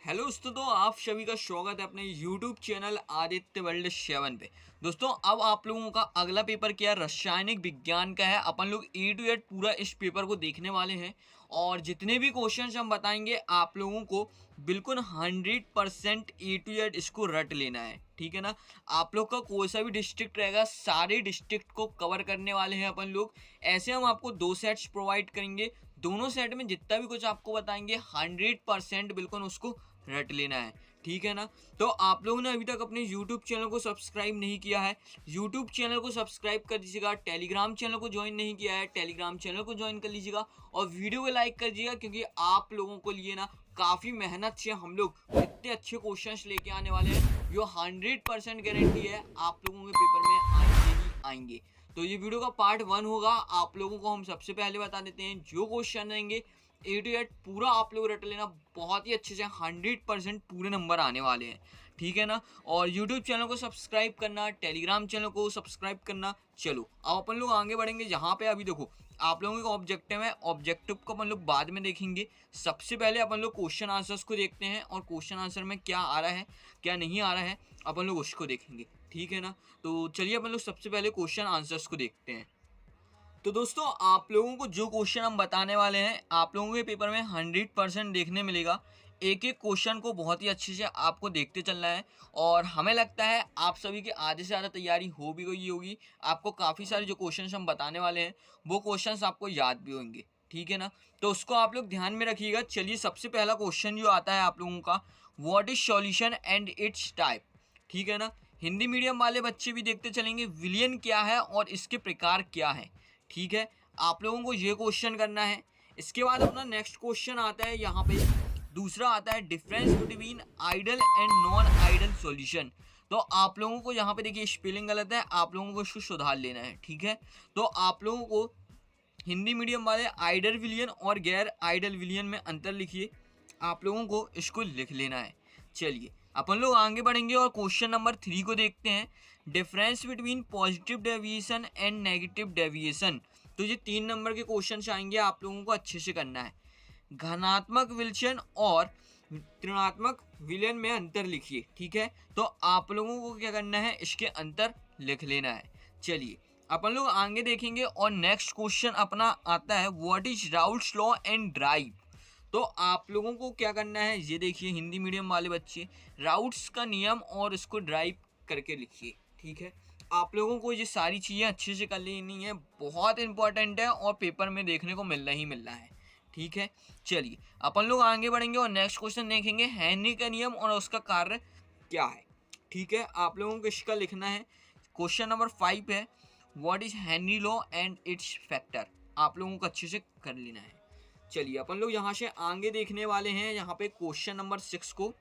Hello दोस्तों, आप सभी का स्वागत है अपने YouTube चैनल आदित्य वर्ल्ड 7 पे। दोस्तों, अब आप लोगों का अगला पेपर क्या है, रासायनिक विज्ञान का है। अपन लोग ए टू जेड पूरा इस पेपर को देखने वाले हैं और जितने भी क्वेश्चंस हम बताएंगे आप लोगों को बिल्कुल 100% ए टू जेड इसको रट लेना है, ठीक है ना। आप लोग का कोई सा भी डिस्ट्रिक्ट रहेगा, सारे डिस्ट्रिक्ट को कवर करने वाले हैं अपन लोग। ऐसे हम आपको 2 सेट्स प्रोवाइड करेंगे, दोनों सेट में जितना भी कुछ आपको बताएंगे 100% बिल्कुल उसको रट लेना है, ठीक है ना। तो आप लोगों ने अभी तक अपने YouTube चैनल को सब्सक्राइब नहीं किया है, YouTube चैनल को सब्सक्राइब कर दीजिएगा। टेलीग्राम चैनल को ज्वाइन नहीं किया है, टेलीग्राम चैनल को ज्वाइन कर लीजिएगा और वीडियो को लाइक कर दीजिएगा, क्योंकि आप लोगों को लिए ना काफ़ी मेहनत से हम लोग इतने अच्छे क्वेश्चंस लेके आने वाले हैं जो 100% गारंटी है आप लोगों के पेपर में आएंगे ही आएंगे। तो ये वीडियो का पार्ट 1 होगा। आप लोगों को हम सबसे पहले बता देते हैं जो क्वेश्चन रहेंगे ए टू जेड पूरा आप लोग रट लेना, बहुत ही अच्छे से 100% पूरे नंबर आने वाले हैं, ठीक है ना। और यूट्यूब चैनल को सब्सक्राइब करना, टेलीग्राम चैनल को सब्सक्राइब करना। चलो अब अपन लोग आगे बढ़ेंगे। जहाँ पे अभी देखो आप लोगों का ऑब्जेक्टिव है, ऑब्जेक्टिव को अपन लोग बाद में देखेंगे। सबसे पहले अपन लोग क्वेश्चन आंसर्स को देखते हैं और क्वेश्चन आंसर में क्या आ रहा है क्या नहीं आ रहा है अपन लोग उसको देखेंगे, ठीक है ना। तो चलिए अपन लोग सबसे पहले क्वेश्चन आंसर्स को देखते हैं। तो दोस्तों, आप लोगों को जो क्वेश्चन हम बताने वाले हैं आप लोगों के पेपर में 100% देखने मिलेगा। एक एक क्वेश्चन को बहुत ही अच्छे से आपको देखते चलना है और हमें लगता है आप सभी की आधे से ज़्यादा तैयारी हो भी गई होगी। आपको काफ़ी सारे जो क्वेश्चन हम बताने वाले हैं वो क्वेश्चन आपको याद भी होंगे, ठीक है ना। तो उसको आप लोग ध्यान में रखिएगा। चलिए सबसे पहला क्वेश्चन जो आता है आप लोगों का, what is solution and it's type, ठीक है ना। हिंदी मीडियम वाले बच्चे भी देखते चलेंगे विलियन क्या है और इसके प्रकार क्या है, ठीक है। आप लोगों को ये क्वेश्चन करना है। इसके बाद अपना नेक्स्ट क्वेश्चन आता है, यहाँ पे दूसरा आता है difference between ideal and non ideal solution. तो आप लोगों को यहाँ पे देखिए स्पेलिंग गलत है, आप लोगों को इसको सुधार लेना है, ठीक है। तो आप लोगों को हिंदी मीडियम वाले आइडल विलियन और गैर आइडल विलियन में अंतर लिखिए, आप लोगों को इसको लिख लेना है। चलिए अपन लोग आगे बढ़ेंगे और क्वेश्चन नंबर 3 को देखते हैं, difference between positive deviation and negative deviation. तो ये 3 नंबर के क्वेश्चन आएंगे, आप लोगों को अच्छे से करना है। घनात्मक विचलन और ऋणात्मक विलयन में अंतर लिखिए, ठीक है। तो आप लोगों को क्या करना है, इसके अंतर लिख लेना है। चलिए अपन लोग आगे देखेंगे और नेक्स्ट क्वेश्चन अपना आता है, what is Raoult's law and drive. तो आप लोगों को क्या करना है, ये देखिए हिंदी मीडियम वाले बच्चे राउट्स का नियम और इसको ड्राइव करके लिखिए, ठीक है। आप लोगों को ये सारी चीज़ें अच्छे से कर लेनी है, बहुत इंपॉर्टेंट है और पेपर में देखने को मिलना ही मिलना है, ठीक है। चलिए अपन लोग आगे बढ़ेंगे और नेक्स्ट क्वेश्चन देखेंगे, हेनरी का नियम और उसका कार्य क्या है, ठीक है। आप लोगों को इसका लिखना है। क्वेश्चन नंबर 5 है, what is Henry law and it's factor. आप लोगों को अच्छे से कर लेना है। चलिए अपन लोग यहाँ से आगे देखने वाले हैं, यहाँ पे क्वेश्चन नंबर 6 को,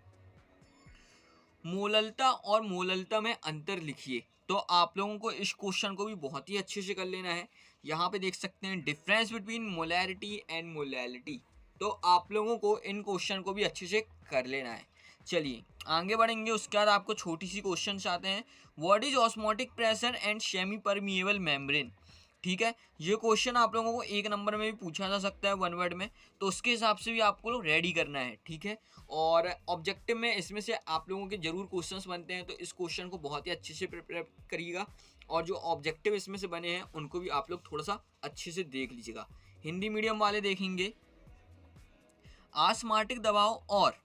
मोललता और मोललता में अंतर लिखिए। तो आप लोगों को इस क्वेश्चन को भी बहुत ही अच्छे से कर लेना है। यहाँ पे देख सकते हैं difference between molarity and molality. तो आप लोगों को इन क्वेश्चन को भी अच्छे से कर लेना है। चलिए आगे बढ़ेंगे। उसके बाद आपको छोटी सी क्वेश्चन आते हैं, what is osmotic pressure and semi permeable membrane, ठीक है। ये क्वेश्चन आप लोगों को 1 नंबर में भी पूछा जा सकता है 1 वर्ड में, तो उसके हिसाब से भी आपको रेडी करना है, ठीक है। और ऑब्जेक्टिव में इसमें से आप लोगों के जरूर क्वेश्चंस बनते हैं, तो इस क्वेश्चन को बहुत ही अच्छे से प्रिपेयर करिएगा और जो ऑब्जेक्टिव इसमें से बने हैं उनको भी आप लोग थोड़ा सा अच्छे से देख लीजिएगा। हिंदी मीडियम वाले देखेंगे, आस्माटिक दबाव और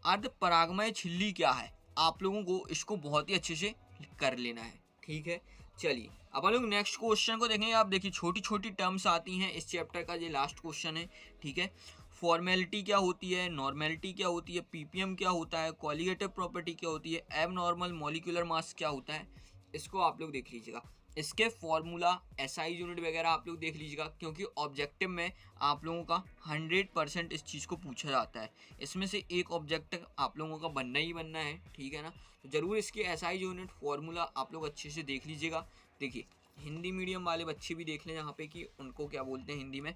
अर्ध परागमय झिल्ली क्या है। आप लोगों को इसको बहुत ही अच्छे से कर लेना है, ठीक है। चलिए अपन लोग नेक्स्ट क्वेश्चन को देखेंगे। आप देखिए छोटी छोटी टर्म्स आती हैं इस चैप्टर का, ये लास्ट क्वेश्चन है, ठीक है। फॉर्मेलिटी क्या होती है, नॉर्मेलिटी क्या होती है, पीपीएम क्या होता है, कॉलिगेटिव प्रॉपर्टी क्या होती है, एबनॉर्मल मॉलिक्यूलर मास क्या होता है, इसको आप लोग देख लीजिएगा। इसके फॉर्मूला एसआई यूनिट वगैरह आप लोग देख लीजिएगा, क्योंकि ऑब्जेक्टिव में आप लोगों का 100% इस चीज़ को पूछा जाता है। इसमें से एक ऑब्जेक्टिव आप लोगों का बनना ही बनना है, ठीक है ना। तो ज़रूर इसके एसआई यूनिट फॉर्मूला आप लोग अच्छे से देख लीजिएगा। देखिए हिंदी मीडियम वाले बच्चे भी देख लें यहाँ पे कि उनको क्या बोलते हैं हिंदी में।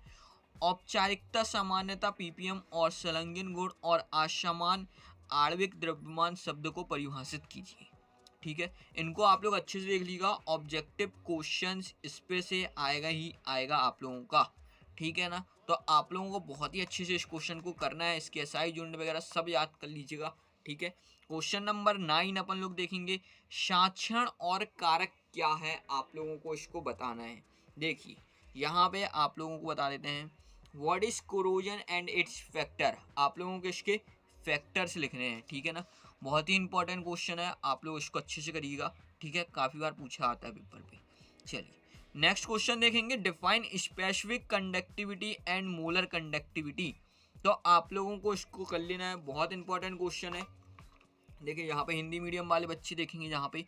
औपचारिकता, सामान्यता, पीपीएम और संलग्न गुण और असमान आणविक द्रव्यमान शब्द को परिभाषित कीजिए, ठीक है। इनको आप लोग अच्छे से देख लीजिएगा, ऑब्जेक्टिव क्वेश्चंस इस पे से आएगा ही आएगा आप लोगों का, ठीक है ना। तो आप लोगों को बहुत ही अच्छे से इस क्वेश्चन को करना है, इसके एसआई यूनिट वगैरह सब याद कर लीजिएगा, ठीक है। क्वेश्चन नंबर 9 अपन लोग देखेंगे, साक्षण और कारक क्या है, आप लोगों को इसको बताना है। देखिए यहाँ पे आप लोगों को बता देते हैं, what is corrosion and it's factor, आप लोगों को इसके फैक्टर्स लिखने हैं, ठीक है ना। बहुत ही इंपॉर्टेंट क्वेश्चन है, आप लोग इसको अच्छे से करिएगा, ठीक है, काफ़ी बार पूछा आता है पेपर पे। चलिए नेक्स्ट क्वेश्चन देखेंगे, define specific conductivity and molar conductivity. तो आप लोगों को इसको कर लेना है, बहुत इंपॉर्टेंट क्वेश्चन है। देखिए यहाँ पे हिंदी मीडियम वाले बच्चे देखेंगे, यहाँ पे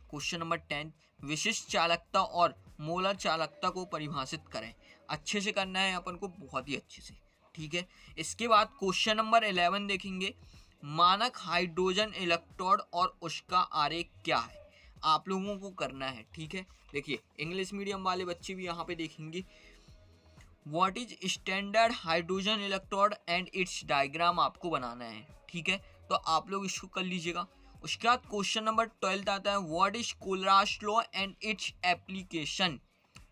क्वेश्चन नंबर 10, विशिष्ट चालकता और मोलर चालकता को परिभाषित करें। अच्छे से करना है अपन को, बहुत ही अच्छे से, ठीक है। इसके बाद क्वेश्चन नंबर 11 देखेंगे, मानक हाइड्रोजन इलेक्ट्रोड और उसका आरेख क्या है, आप लोगों को करना है, ठीक है। देखिए इंग्लिश मीडियम वाले बच्चे भी यहाँ पे देखेंगे, what is standard hydrogen electrode and it's diagram आपको बनाना है, ठीक है। तो आप लोग इसको कर लीजिएगा। उसके बाद क्वेश्चन नंबर 12 आता है, व्हाट इज कोलराश लॉ एंड इट्स एप्लीकेशन।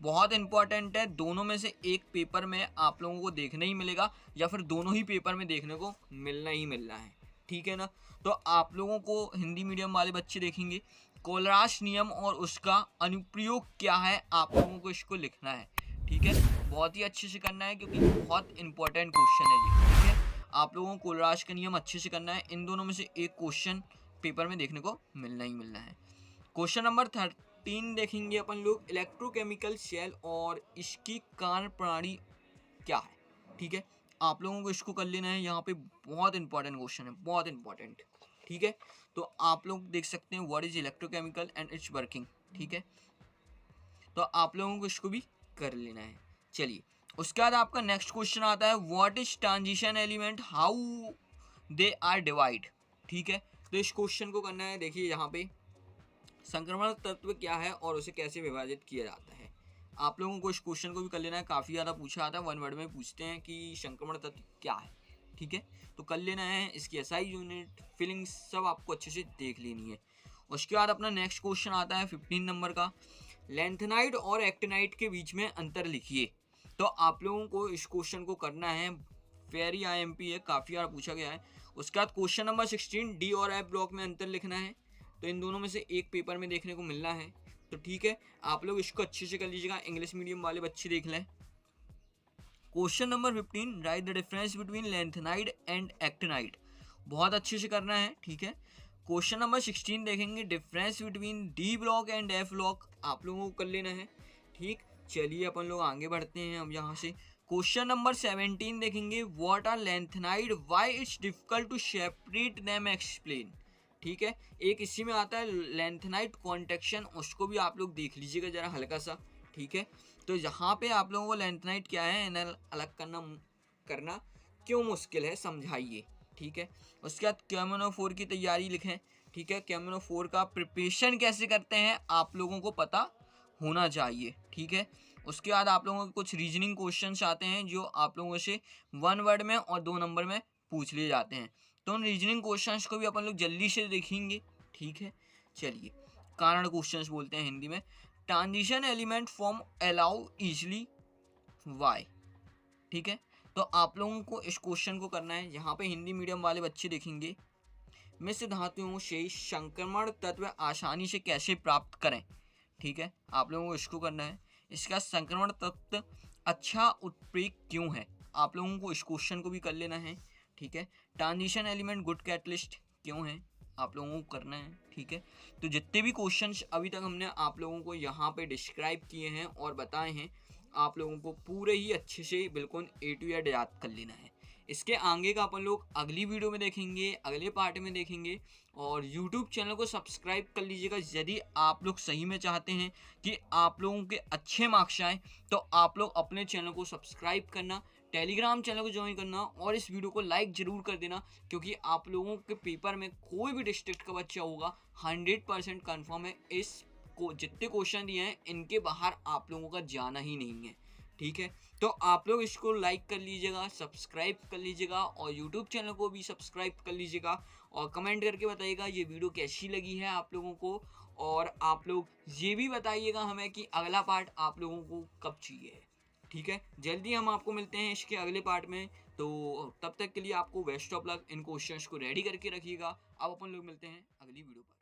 बहुत इंपॉर्टेंट है, दोनों में से एक पेपर में आप लोगों को देखने ही मिलेगा, या फिर दोनों ही पेपर में देखने को मिलना ही मिलना है, ठीक है ना। तो आप लोगों को हिंदी मीडियम वाले बच्चे देखेंगे, कोलराश नियम और उसका अनुप्रयोग क्या है, आप लोगों को इसको लिखना है, ठीक है। बहुत ही अच्छे से करना है क्योंकि बहुत इंपॉर्टेंट क्वेश्चन है ये, ठीक है। आप लोगों को कोलराश का नियम अच्छे से करना है, इन दोनों में से एक क्वेश्चन पेपर में देखने को मिलना ही मिलना है। क्वेश्चन नंबर 13 देखेंगे अपन लोग, इलेक्ट्रोकेमिकल सेल और इसकी कार्य प्रणाली क्या है, ठीक है। आप लोगों को इसको कर लेना है, यहाँ पे बहुत इंपॉर्टेंट क्वेश्चन है, बहुत इंपॉर्टेंट, ठीक है। तो आप लोग देख सकते हैं, what is electrochemical and it's working, ठीक है। तो आप लोगों को इसको भी कर लेना है। चलिए उसके बाद आपका नेक्स्ट क्वेश्चन आता है, what is transition element, how they are divide, ठीक है। तो इस क्वेश्चन को करना है। देखिए यहाँ पे संक्रमण तत्व क्या है और उसे कैसे विभाजित किया जाता है, आप लोगों को इस क्वेश्चन को भी कर लेना है, काफ़ी ज़्यादा पूछा आता है, 1 वर्ड में पूछते हैं कि संक्रमण तत्व क्या है, ठीक है। तो कर लेना है, इसकी एसआई यूनिट फीलिंग्स सब आपको अच्छे से देख लेनी है। उसके बाद अपना नेक्स्ट क्वेश्चन आता है 15 नंबर का, लेंथेनाइड और एक्टिनाइड के बीच में अंतर लिखिए। तो आप लोगों को इस क्वेश्चन को करना है, वेरी आईएमपी है, काफ़ी बार पूछा गया है। उसके बाद क्वेश्चन नंबर 16, डी और एफ ब्लॉक में अंतर लिखना है। तो इन दोनों में से एक पेपर में देखने को मिलना है, तो ठीक है, आप लोग इसको अच्छे से कर लीजिएगा, इंग्लिश मीडियम वाले बच्चे देख लें। Question number 15, right the difference between lanthanide and actinide, बहुत अच्छे से करना है, ठीक है। क्वेश्चन नंबर 16 देखेंगे, difference between D block and F block, आप लोगों को कर लेना है, ठीक। चलिए अपन लोग आगे बढ़ते हैं अब यहाँ से। क्वेश्चन नंबर 17 देखेंगे, what are lanthanide, why it's difficult to separate them, explain, ठीक है। एक इसी में आता है लेंथेनाइड कॉन्ट्रैक्शन, उसको भी आप लोग देख लीजिएगा जरा हल्का सा, ठीक है। तो यहाँ पे आप लोगों को लेंथेनाइड क्या है अलग करना क्यों मुश्किल है, समझाइए, ठीक है। उसके बाद केमिनोफोर की तैयारी लिखें, ठीक है। केमिनोफोर का प्रिपरेशन कैसे करते हैं आप लोगों को पता होना चाहिए, ठीक है। उसके बाद आप लोगों के कुछ रीजनिंग क्वेश्चंस आते हैं जो आप लोगों से 1 वर्ड में और 2 नंबर में पूछ लिए जाते हैं, तो उन रीजनिंग क्वेश्चंस को भी अपन लोग जल्दी से देखेंगे, ठीक है। चलिए कारण क्वेश्चंस बोलते हैं हिंदी में, transition element form alloy easily why, ठीक है। तो आप लोगों को इस क्वेश्चन को करना है, यहाँ पे हिंदी मीडियम वाले बच्चे देखेंगे, मिश्र धातुओं से संक्रमण तत्व आसानी से कैसे प्राप्त करें, ठीक है। आप लोगों को इसको करना है। इसका संक्रमण तत्व अच्छा उत्प्रेरक क्यों है, आप लोगों को इस क्वेश्चन को भी कर लेना है, ठीक है। ट्रांजिशन एलिमेंट गुड कैटलिस्ट क्यों है, आप लोगों को करना है, ठीक है। तो जितने भी क्वेश्चंस अभी तक हमने आप लोगों को यहाँ पे डिस्क्राइब किए हैं और बताए हैं, आप लोगों को पूरे ही अच्छे से बिल्कुल A to Z याद कर लेना है। इसके आगे का अपन लोग अगली वीडियो में देखेंगे, अगले पार्ट में देखेंगे। और YouTube चैनल को सब्सक्राइब कर लीजिएगा यदि आप लोग सही में चाहते हैं कि आप लोगों के अच्छे मार्क्स आए, तो आप लोग अपने चैनल को सब्सक्राइब करना, टेलीग्राम चैनल को ज्वाइन करना और इस वीडियो को लाइक ज़रूर कर देना, क्योंकि आप लोगों के पेपर में कोई भी डिस्ट्रिक्ट का बच्चा होगा 100% कन्फर्म है, इस को जितने क्वेश्चन दिए हैं इनके बाहर आप लोगों का जाना ही नहीं है, ठीक है। तो आप लोग इसको लाइक कर लीजिएगा, सब्सक्राइब कर लीजिएगा और यूट्यूब चैनल को भी सब्सक्राइब कर लीजिएगा और कमेंट करके बताइएगा ये वीडियो कैसी लगी है आप लोगों को। और आप लोग ये भी बताइएगा हमें कि अगला पार्ट आप लोगों को कब चाहिए है। ठीक है, जल्दी हम आपको मिलते हैं इसके अगले पार्ट में। तो तब तक के लिए आपको best of luck, in questions को रेडी करके रखिएगा। अब अपन लोग मिलते हैं अगली वीडियो पर।